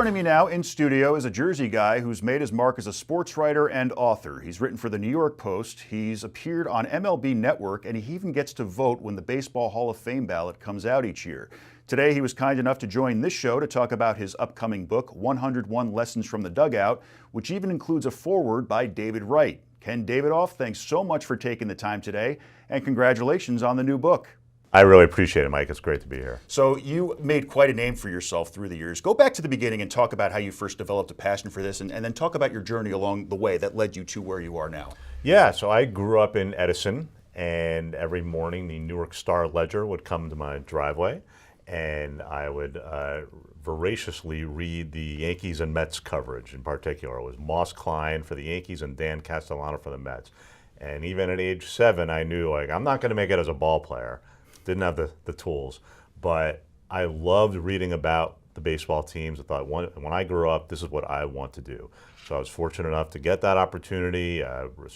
joining me now in studio is a Jersey guy who's made his mark as a sports writer and author. He's written for the New York Post, he's appeared on MLB Network, and he even gets to vote when the Baseball Hall of Fame ballot comes out each year. Today, he was kind enough to join this show to talk about his upcoming book, 101 Lessons from the Dugout, which even includes a foreword by David Wright. Ken Davidoff, thanks so much for taking the time today, and congratulations on the new book. I really appreciate it, Mike. It's great to be here. So you made quite a name for yourself through the years. Go back to the beginning and talk about how you first developed a passion for this, and then talk about your journey along the way that led you to where you are now. Yeah, so I grew up in Edison, and every morning the Newark Star-Ledger would come to my driveway, and I would voraciously read the Yankees and Mets coverage. In particular, it was Moss Klein for the Yankees and Dan Castellano for the Mets. And even at age 7, I knew, like, I'm not going to make it as a ball player. Didn't have the tools, but I loved reading about the baseball teams. I thought, when I grow up, this is what I want to do. So I was fortunate enough to get that opportunity.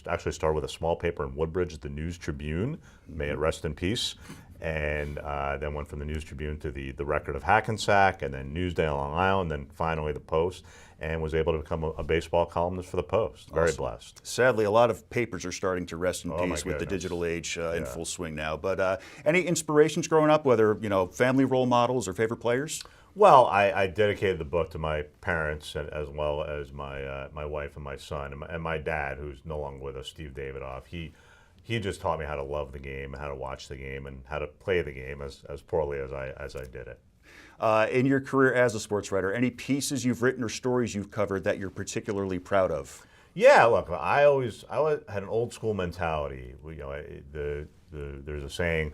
Actually started with a small paper in Woodbridge, the News Tribune, may it rest in peace, and then went from the News Tribune to the Record of Hackensack, and then Newsday on Long Island, and then finally the Post, and was able to become a baseball columnist for the Post. Very blessed. Sadly, a lot of papers are starting to rest in peace with the digital age in full swing now. But any inspirations growing up, whether family role models or favorite players? Well, I dedicated the book to my parents, as well as my wife and my son, and my dad, who's no longer with us, Steve Davidoff. He just taught me how to love the game, how to watch the game, and how to play the game as poorly as I did it. In your career as a sports writer, any pieces you've written or stories you've covered that you're particularly proud of? Yeah, look, I always had an old school mentality. There's a saying,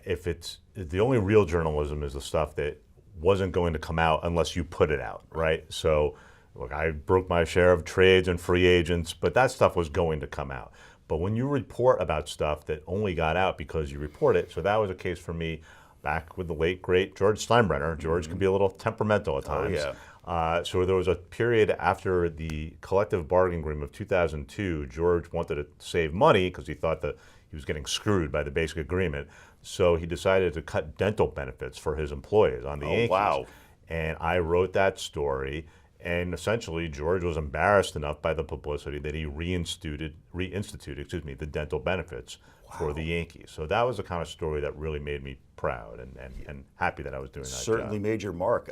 if the only real journalism is the stuff that wasn't going to come out unless you put it out, right? So, look, I broke my share of trades and free agents, but that stuff was going to come out. But when you report about stuff that only got out because you report it, so that was a case for me back with the late, great George Steinbrenner. George can be a little temperamental at times. Oh, yeah. So there was a period after the collective bargaining agreement of 2002, George wanted to save money because he thought that he was getting screwed by the basic agreement. So he decided to cut dental benefits for his employees on the Yankees. Wow. And I wrote that story. And essentially, George was embarrassed enough by the publicity that he reinstituted the dental benefits for the Yankees. So that was the kind of story that really made me proud and happy that I was doing that Certainly job. made your mark.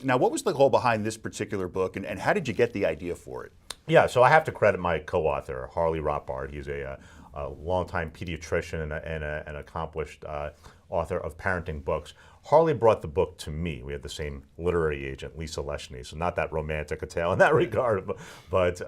Now, what was the goal behind this particular book, and how did you get the idea for it? Yeah, so I have to credit my co-author, Harley Rothbard. He's a longtime pediatrician and an accomplished author of parenting books. Harley brought the book to me. We had the same literary agent, Lisa Leschny, so not that romantic a tale in that regard. But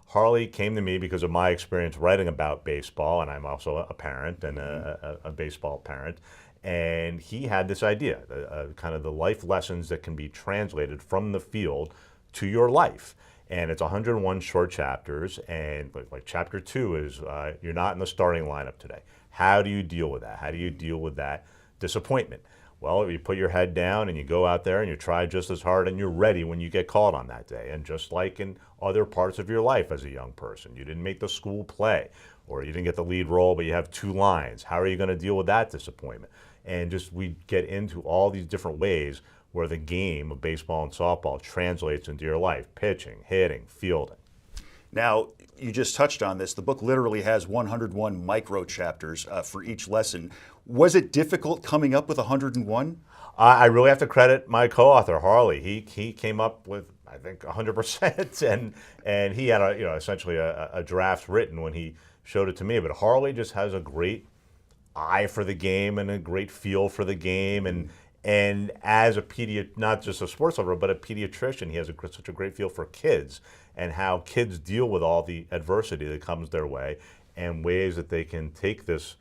Harley came to me because of my experience writing about baseball, and I'm also a parent and a baseball parent. And he had this idea, kind of the life lessons that can be translated from the field to your life. And it's 101 short chapters, and like chapter 2 is you're not in the starting lineup today. How do you deal with that? How do you deal with that disappointment? Well, you put your head down and you go out there and you try just as hard and you're ready when you get called on that day. And just like in other parts of your life as a young person, you didn't make the school play or you didn't get the lead role, but you have 2 lines. How are you going to deal with that disappointment? And just we get into all these different ways where the game of baseball and softball translates into your life: pitching, hitting, fielding. Now, you just touched on this. The book literally has 101 micro chapters for each lesson. Was it difficult coming up with 101? I really have to credit my co-author, Harley. He came up with, I think, 100%, and he had essentially a draft written when he showed it to me. But Harley just has a great eye for the game and a great feel for the game, and as a not just a sports lover, but a pediatrician, he has such a great feel for kids and how kids deal with all the adversity that comes their way, and ways that they can take this,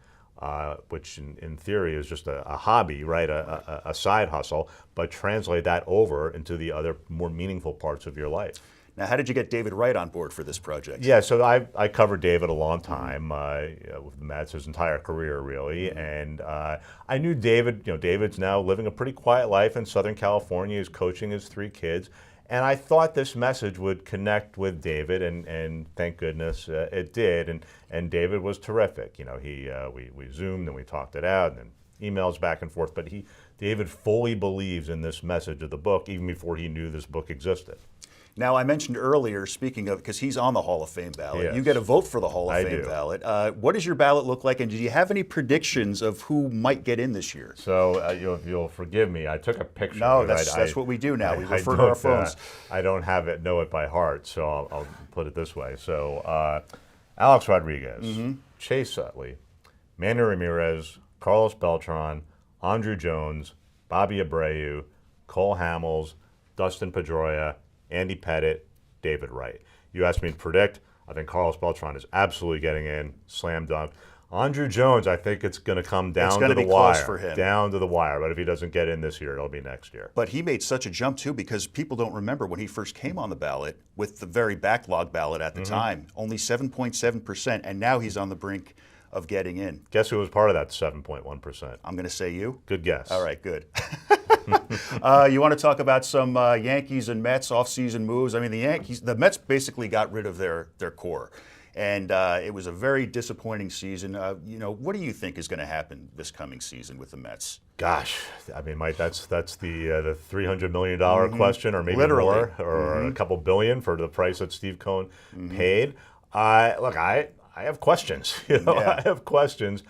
which in theory is just a hobby, right, a side hustle, but translate that over into the other more meaningful parts of your life. Now, how did you get David Wright on board for this project? Yeah, so I covered David a long time, with the Mets, his entire career, really. And I knew David. David's now living a pretty quiet life in Southern California. He's coaching his 3 kids. And I thought this message would connect with David, and thank goodness it did. And David was terrific. We Zoomed and we talked it out, and then emails back and forth, but David fully believes in this message of the book even before he knew this book existed. Now, I mentioned earlier, speaking of, because he's on the Hall of Fame ballot, Yes. you get a vote for the Hall of I Fame do. ballot. What does your ballot look like, and do you have any predictions of who might get in this year? So you'll forgive me. I took a picture. No, that's what we do now. We refer to our phones. I don't know it by heart, so I'll put it this way. So Alex Rodriguez, Chase Utley, Manny Ramirez, Carlos Beltran, Andrew Jones, Bobby Abreu, Cole Hamels, Dustin Pedroia, Andy Pettit, David Wright. You asked me to predict. I think Carlos Beltran is absolutely getting in, slam dunk. Andrew Jones, I think it's going to come down to the wire. For him. Down to the wire. But if he doesn't get in this year, it'll be next year. But he made such a jump, too, because people don't remember when he first came on the ballot with the very backlog ballot at the time, only 7.7%, and now he's on the brink of getting in. Guess who was part of that 7.1%? I'm going to say you. Good guess. All right, good. You want to talk about some Yankees and Mets offseason moves? I mean, the Mets basically got rid of their core, and it was a very disappointing season. What do you think is going to happen this coming season with the Mets? Gosh, I mean, Mike, that's the $300 million question, or maybe Literally. more, or a couple billion for the price that Steve Cohen paid. Look, I have questions. I have questions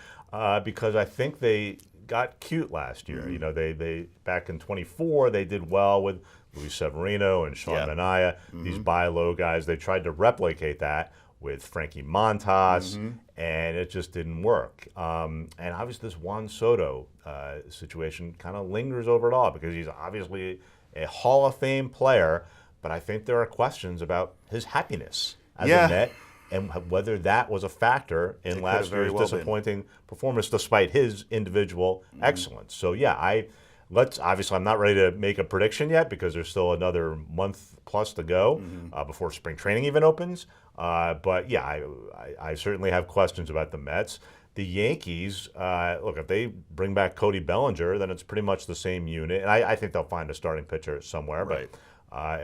because I think they got cute last year. They back in 24, they did well with Luis Severino and Sean Manaea, these buy low guys. They tried to replicate that with Frankie Montas, and it just didn't work. And obviously this Juan Soto situation kind of lingers over it all because he's obviously a Hall of Fame player, but I think there are questions about his happiness as a Met and whether that was a factor in last year's disappointing performance despite his individual excellence. So obviously I'm not ready to make a prediction yet because there's still another month plus to go before spring training even opens. But I certainly have questions about the Mets. The Yankees, look, if they bring back Cody Bellinger, then it's pretty much the same unit. And I think they'll find a starting pitcher somewhere. Right. But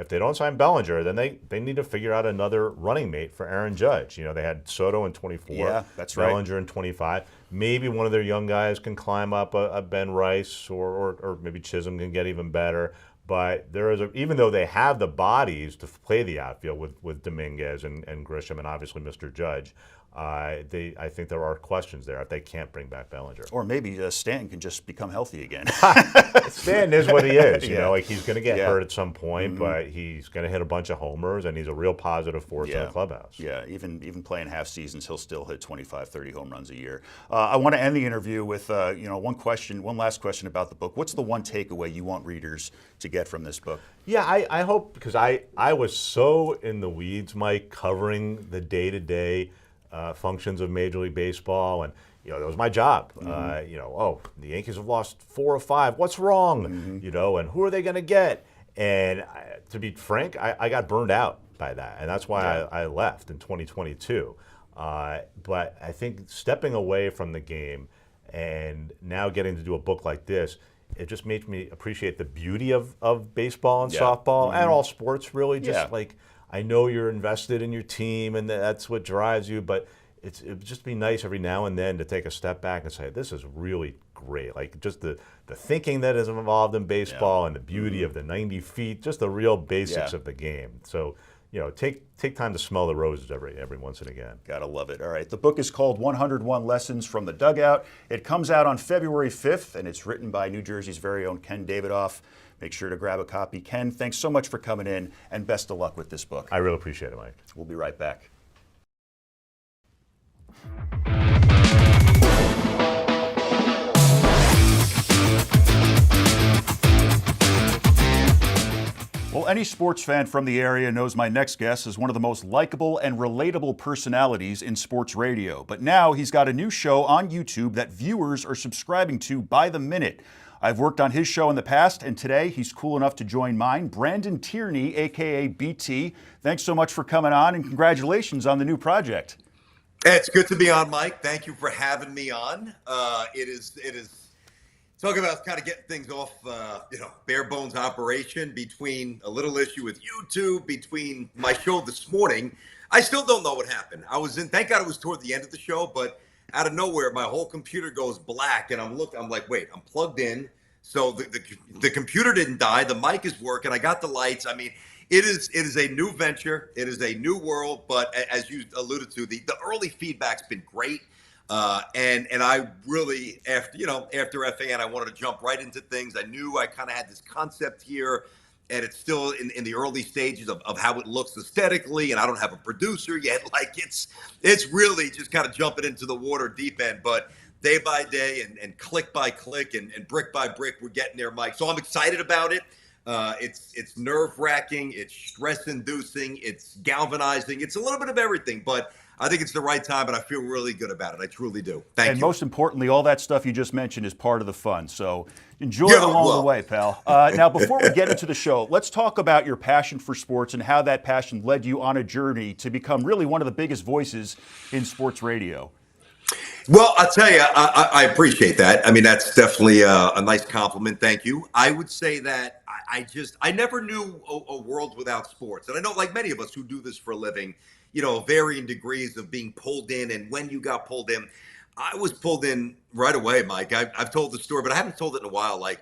if they don't sign Bellinger, then they need to figure out another running mate for Aaron Judge. They had Soto in 24, yeah, that's right. Bellinger in 25. Maybe one of their young guys can climb up a Ben Rice, or maybe Chisholm can get even better. But even though they have the bodies to play the outfield with Dominguez and Grisham and obviously Mr. Judge, I think there are questions there if they can't bring back Bellinger. Or maybe Stanton can just become healthy again. Stanton is what he is. Like he's going to get hurt at some point, but he's going to hit a bunch of homers, and he's a real positive force in the clubhouse. Yeah, even playing half seasons, he'll still hit 25, 30 home runs a year. I want to end the interview with one last question about the book. What's the one takeaway you want readers to get from this book? Yeah, I hope, because I was so in the weeds, Mike, covering the day-to-day functions of Major League Baseball, and that was my job. The Yankees have lost 4 or 5. What's wrong? And who are they going to get? And to be frank, I got burned out by that, and that's why I left in 2022. But I think stepping away from the game and now getting to do a book like this, it just makes me appreciate the beauty of baseball and softball and all sports, really. Just like, I know you're invested in your team and that's what drives you, but it would just be nice every now and then to take a step back and say, this is really great. Like just the thinking that is involved in baseball and the beauty of the 90 feet, just the real basics of the game. So, take time to smell the roses every once and again. Gotta love it. All right, the book is called 101 Lessons from the Dugout. It comes out on February 5th, and it's written by New Jersey's very own Ken Davidoff. Make sure to grab a copy. Ken, thanks so much for coming in, and best of luck with this book. I really appreciate it, Mike. We'll be right back. Well, any sports fan from the area knows my next guest is one of the most likable and relatable personalities in sports radio. But now he's got a new show on YouTube that viewers are subscribing to by the minute. I've worked on his show in the past, and today he's cool enough to join mine. Brandon Tierney, a.k.a. BT. Thanks so much for coming on, and congratulations on the new project. It's good to be on, Mike. Thank you for having me on. It is talk about kind of getting things off, bare bones operation between a little issue with YouTube, between my show this morning. I still don't know what happened. Thank God it was toward the end of the show, but out of nowhere, my whole computer goes black, and I'm like, wait, I'm plugged in. So the computer didn't die. The mic is working. I got the lights. I mean, it is a new venture. It is a new world. But as you alluded to, the early feedback's been great. And I really, after FAN, I wanted to jump right into things. I knew I kind of had this concept here, and it's still in the early stages of how it looks aesthetically, and I don't have a producer yet. Like it's really just kind of jumping into the water deep end. But day by day and click by click and brick by brick, we're getting there, Mike. So I'm excited about it. It's nerve wracking, it's stress inducing, it's galvanizing, it's a little bit of everything, but I think it's the right time, and I feel really good about it. I truly do. Thank you. And most importantly, all that stuff you just mentioned is part of the fun. So enjoy it along the way, pal. Now, before we get into the show, let's talk about your passion for sports and how that passion led you on a journey to become really one of the biggest voices in sports radio. Well, I'll tell you, I appreciate that. I mean, that's definitely a nice compliment. Thank you. I would say that I never knew a world without sports. And I know, like many of us who do this for a living, varying degrees of being pulled in. And when you got pulled in, I was pulled in right away, Mike. I've told the story, but I haven't told it in a while. Like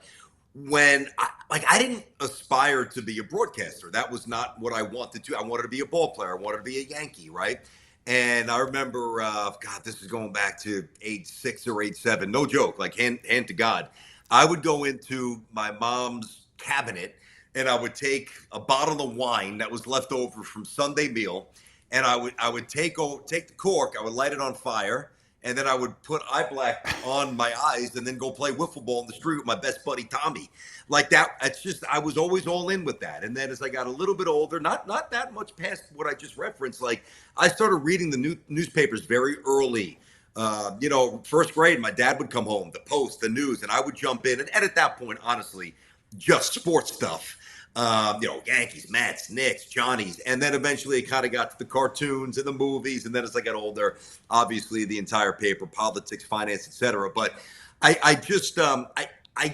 when I didn't aspire to be a broadcaster. That was not what I wanted to. I wanted to be a ball player. I wanted to be a Yankee, right? And I remember, God, this is going back to age 6 or age 7. No joke, like hand to God. I would go into my mom's cabinet and I would take a bottle of wine that was left over from Sunday meal, and I would take the cork, I would light it on fire, and then I would put eye black on my eyes and then go play wiffle ball in the street with my best buddy Tommy. Like that, it's just, I was always all in with that. And then as I got a little bit older, not that much past what I just referenced, like I started reading the newspapers very early. First grade, my dad would come home, the Post, the News, and I would jump in. And at that point, honestly, just sports stuff. Yankees, Mets, Knicks, Johnnies. And then eventually it kind of got to the cartoons and the movies. And then as I got older, obviously the entire paper, politics, finance, etc. But I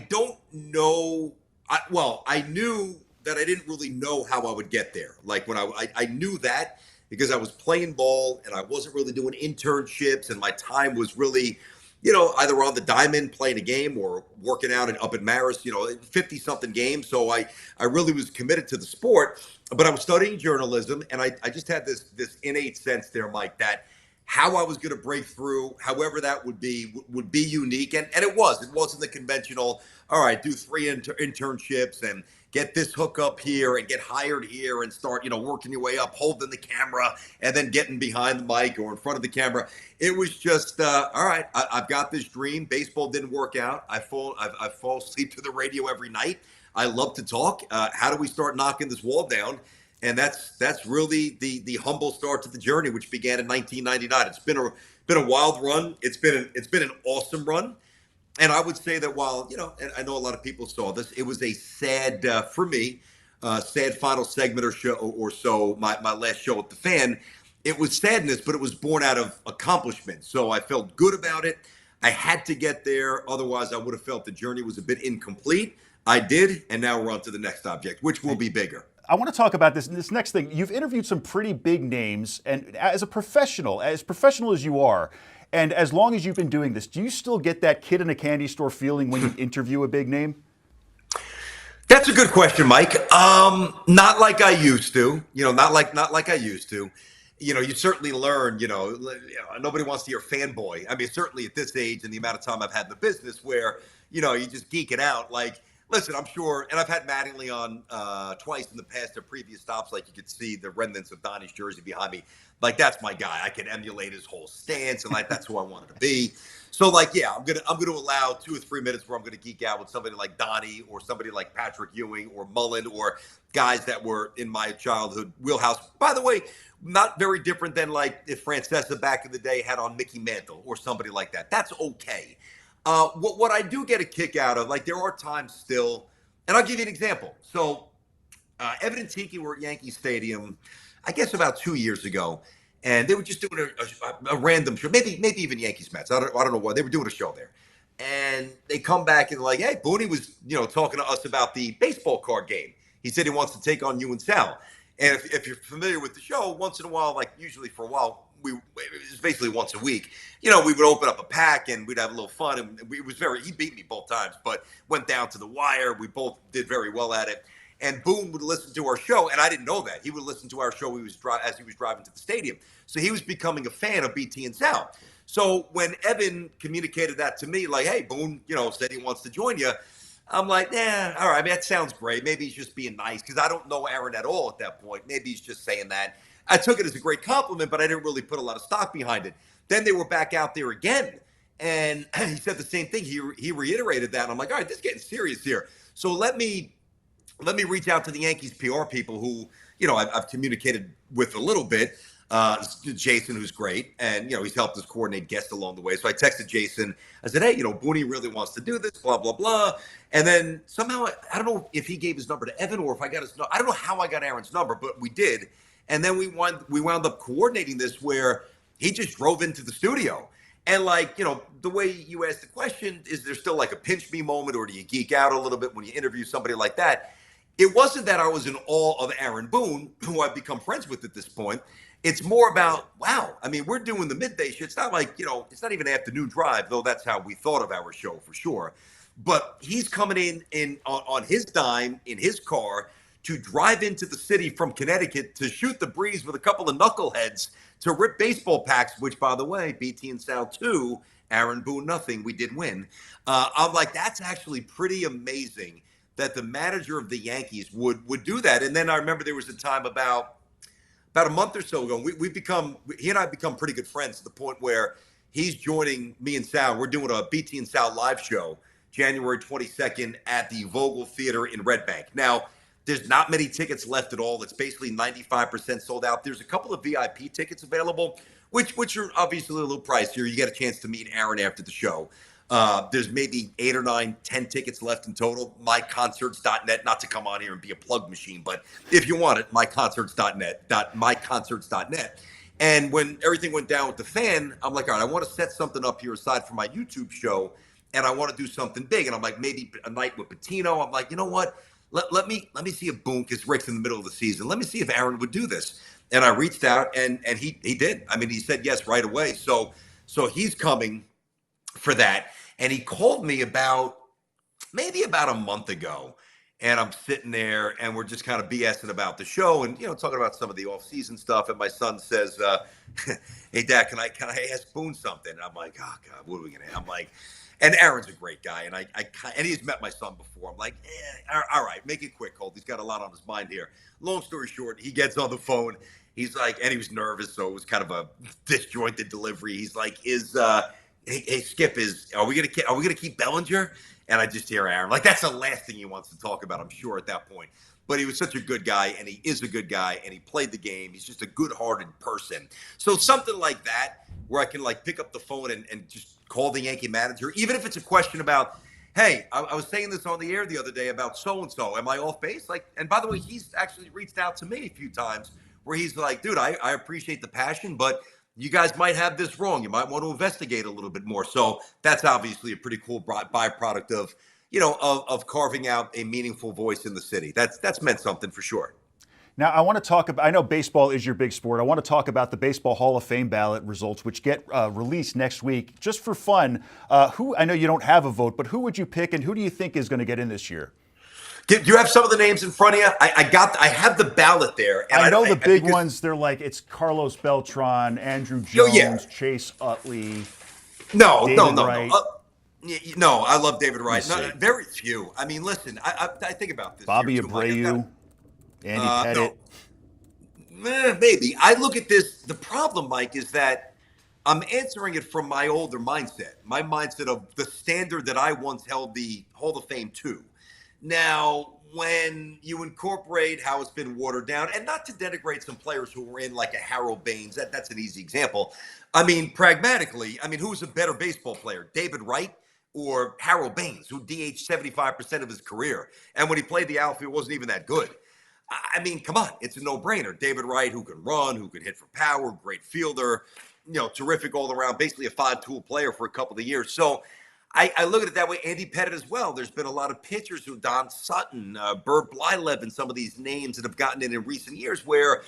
don't know. I knew that I didn't really know how I would get there. Like when I knew that because I was playing ball and I wasn't really doing internships, and my time was really, either on the diamond playing a game or working out and up at Marist, 50 something games. So I really was committed to the sport, but I was studying journalism, and I just had this innate sense there, Mike, that how I was going to break through, however that would be unique. And it wasn't the conventional, all right, do 3 internships and get this hookup here and get hired here and start, working your way up, holding the camera and then getting behind the mic or in front of the camera. It was just, all right, I've got this dream. Baseball didn't work out. I fall asleep to the radio every night. I love to talk. How do we start knocking this wall down? And that's really the humble start to the journey, which began in 1999. It's been a wild run. It's been an awesome run. And I would say that while, and I know a lot of people saw this, it was a sad, for me, sad final segment or so, my last show at the Fan. It was sadness, but it was born out of accomplishment. So I felt good about it. I had to get there. Otherwise, I would have felt the journey was a bit incomplete. I did. And now we're on to the next object, which will be bigger. I want to talk about this next thing. You've interviewed some pretty big names, and as professional as you are, and as long as you've been doing this, do you still get that kid in a candy store feeling when you interview a big name? That's a good question, Mike. Not like I used to. Not like I used to. You certainly learn. Nobody wants to hear fanboy. I mean, certainly at this age and the amount of time I've had in the business, where you just geek it out. Like, listen, I'm sure, and I've had Mattingly on twice in the past at previous stops. Like you could see the remnants of Donnie's jersey behind me. Like that's my guy. I can emulate his whole stance, and like that's who I wanted to be. So like, yeah, I'm gonna allow 2 or 3 minutes where I'm gonna geek out with somebody like Donnie or somebody like Patrick Ewing or Mullen or guys that were in my childhood wheelhouse. By the way, not very different than like if Francesa back in the day had on Mickey Mantle or somebody like that. That's okay. What I do get a kick out of, like there are times still, and I'll give you an example. So Evan and Tiki were at Yankee Stadium, I guess about 2 years ago, and they were just doing a random show, maybe even Yankees Mets. I don't know why they were doing a show there, and they come back and like, hey, Booney was talking to us about the baseball card game. He said he wants to take on you and Sal. And if you're familiar with the show, once in a while, like usually for a while, it was basically once a week. We would open up a pack and we'd have a little fun. And he beat me both times, but went down to the wire. We both did very well at it. And Boone would listen to our show, and I didn't know that. He would listen to our show as he was driving to the stadium. So he was becoming a fan of BT and Sal. So when Evan communicated that to me, like, hey, Boone, said he wants to join you, I'm like, all right, that sounds great. Maybe he's just being nice, because I don't know Aaron at all at that point. Maybe he's just saying that. I took it as a great compliment, but I didn't really put a lot of stock behind it. Then they were back out there again, and he said the same thing. He reiterated that, and I'm like, all right, this is getting serious here. So let me reach out to the Yankees PR people who, I've communicated with a little bit. Jason, who's great, and he's helped us coordinate guests along the way. So I texted Jason. I said, hey, Booney really wants to do this, blah blah blah. And then somehow, I don't know if he gave his number to Evan or if I got his number. I don't know how I got Aaron's number, but we did. And then we wound up coordinating this where he just drove into the studio. And the way you asked the question, is there still like a pinch me moment, or do you geek out a little bit when you interview somebody like that? It wasn't that I was in awe of Aaron Boone, who I've become friends with at this point. It's more about, wow, I mean, we're doing the midday shit. It's not like, it's not even afternoon drive, though that's how we thought of our show for sure. But he's coming in on his dime in his car to drive into the city from Connecticut to shoot the breeze with a couple of knuckleheads to rip baseball packs, which, by the way, BT and Sal 2, Aaron Boone nothing, we did win. I'm like, that's actually pretty amazing that the manager of the Yankees would do that. And then I remember there was a time about a month or so ago, he and I become pretty good friends to the point where he's joining me and Sal. We're doing a BT and Sal live show January 22nd at the Vogel Theater in Red Bank. Now, there's not many tickets left at all. It's basically 95% sold out. There's a couple of VIP tickets available, which are obviously a little pricier. You get a chance to meet Aaron after the show. There's maybe 8 or 9, 10 tickets left in total. MyConcerts.net, not to come on here and be a plug machine, but if you want it, myconcerts.net. And when everything went down with the fan, I'm like, all right, I want to set something up here aside from my YouTube show, and I want to do something big. And I'm like, maybe a night with Patino. I'm like, you know what? Let me see if Boone, because Rick's in the middle of the season. Let me see if Aaron would do this. And I reached out, and he did. I mean, he said yes right away. So he's coming for that. And he called me maybe about a month ago, and I'm sitting there and we're just kind of BSing about the show and, talking about some of the off-season stuff. And my son says, hey, Dad, can I ask Boone something? And I'm like, oh God, what are we going to, I'm like, and Aaron's a great guy. And and he's met my son before. I'm like, all right, make it quick, Colt. He's got a lot on his mind here. Long story short, he gets on the phone. He's like, and he was nervous. So it was kind of a disjointed delivery. He's like, Hey, Skip, are we gonna keep Bellinger? And I just hear Aaron, like, that's the last thing he wants to talk about, I'm sure, at that point. But he was such a good guy, and he is a good guy, and he played the game. He's just a good-hearted person. So something like that, where I can pick up the phone and just call the Yankee manager, even if it's a question about, hey, I was saying this on the air the other day about so-and-so. Am I off base? And by the way, he's actually reached out to me a few times where he's like, dude, I appreciate the passion, but you guys might have this wrong. You might want to investigate a little bit more. So that's obviously a pretty cool byproduct of, of carving out a meaningful voice in the city. That's meant something for sure. Now, I want to talk about, I know baseball is your big sport. I want to talk about the Baseball Hall of Fame ballot results, which get released next week. Just for fun, I know you don't have a vote, but who would you pick and who do you think is going to get in this year? Do you have some of the names in front of you? I have the ballot there. And I know the big ones. They're like, it's Carlos Beltran, Andrew Jones, Chase Utley. No. Wright. No, I love David Wright. Very few. I mean, listen, I think about this. Bobby Abreu, Andy Pettit. No. Maybe. I look at this. The problem, Mike, is that I'm answering it from my older mindset. My mindset of the standard that I once held the Hall of Fame to. Now, when you incorporate how it's been watered down, and not to denigrate some players who were in like a Harold Baines, that's an easy example. I mean, pragmatically, who's a better baseball player, David Wright or Harold Baines, who DH'd 75% of his career? And when he played the outfield, wasn't even that good. I mean, come on, it's a no-brainer. David Wright, who can run, who can hit for power, great fielder, terrific all around, basically a 5-tool player for a couple of years. So I look at it that way. Andy Pettit as well. There's been a lot of pitchers Don Sutton, Bert Blylev, and some of these names that have gotten in recent years where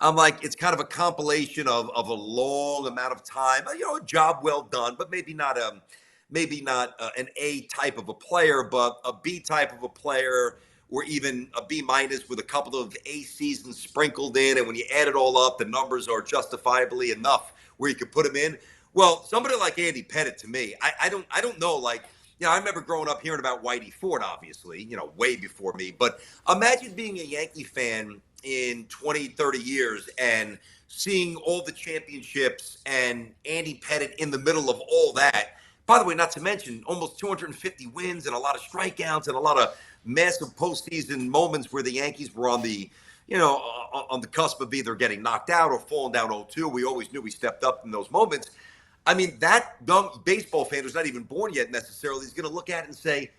I'm like, it's kind of a compilation of a long amount of time, a job well done, but maybe not an A type of a player, but a B type of a player, or even a B minus with a couple of A seasons sprinkled in. And when you add it all up, the numbers are justifiably enough where you could put him in. Well, somebody like Andy Pettitte, to me, I don't know. Like, I remember growing up hearing about Whitey Ford, obviously, way before me. But imagine being a Yankee fan in 20, 30 years and seeing all the championships and Andy Pettitte in the middle of all that. By the way, not to mention almost 250 wins and a lot of strikeouts and a lot of massive postseason moments where the Yankees were on the cusp of either getting knocked out or falling down 0-2. We always knew we stepped up in those moments. I mean, that young baseball fan who's not even born yet necessarily is going to look at it and say,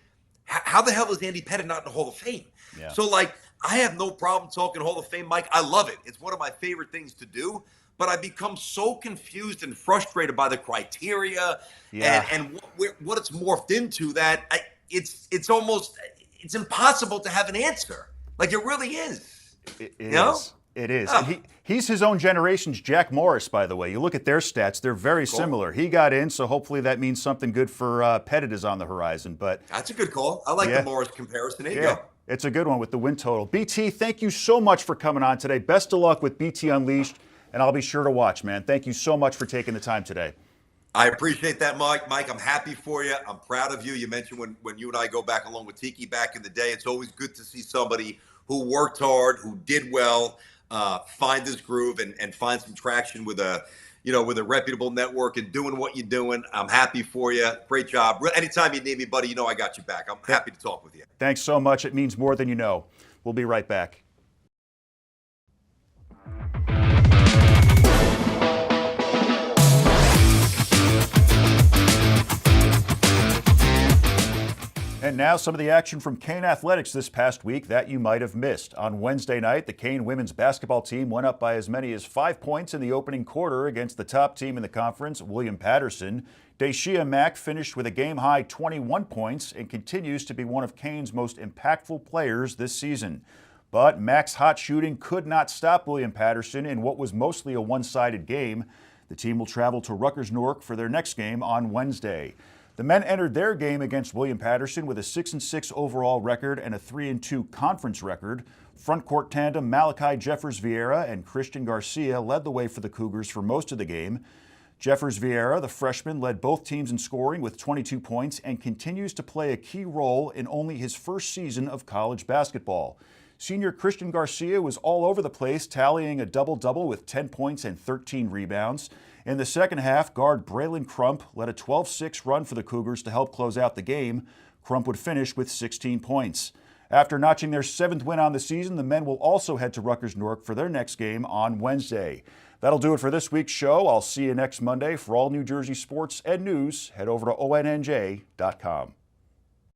how the hell is Andy Pettitte not in the Hall of Fame? Yeah. So, like, I have no problem talking Hall of Fame, Mike. I love it. It's one of my favorite things to do. But I become so confused and frustrated by the criteria and what it's morphed into that it's impossible to have an answer. Like, it really is. It is. It is. Oh. And he's his own generation's Jack Morris, by the way. You look at their stats, they're very similar. He got in, so hopefully that means something good for Pettitte is on the horizon. But that's a good call. I like the Morris comparison. There you go. It's a good one with the win total. BT, thank you so much for coming on today. Best of luck with BT Unleashed, and I'll be sure to watch, man. Thank you so much for taking the time today. I appreciate that, Mike. Mike, I'm happy for you. I'm proud of you. You mentioned when you and I go back along with Tiki back in the day, it's always good to see somebody who worked hard, who did well, find this groove and find some traction with a reputable network and doing what you're doing. I'm happy for you. Great job. Anytime you need me, buddy, I got you back. I'm happy to talk with you. Thanks so much. It means more than you know. We'll be right back. And now some of the action from Kean Athletics this past week that you might have missed. On Wednesday night, the Kean women's basketball team went up by as many as 5 points in the opening quarter against the top team in the conference, William Patterson. Daishia Mack finished with a game-high 21 points and continues to be one of Kean's most impactful players this season. But Mack's hot shooting could not stop William Patterson in what was mostly a one-sided game. The team will travel to Rutgers Newark for their next game on Wednesday. The men entered their game against William Patterson with a 6-6 overall record and a 3-2 conference record. Frontcourt tandem Malachi Jeffers-Vieira and Christian Garcia led the way for the Cougars for most of the game. Jeffers-Vieira, the freshman, led both teams in scoring with 22 points and continues to play a key role in only his first season of college basketball. Senior Christian Garcia was all over the place, tallying a double-double with 10 points and 13 rebounds. In the second half, guard Braylon Crump led a 12-6 run for the Cougars to help close out the game. Crump would finish with 16 points. After notching their 7th win on the season, the men will also head to Rutgers Newark for their next game on Wednesday. That'll do it for this week's show. I'll see you next Monday. For all New Jersey sports and news, head over to ONNJ.com.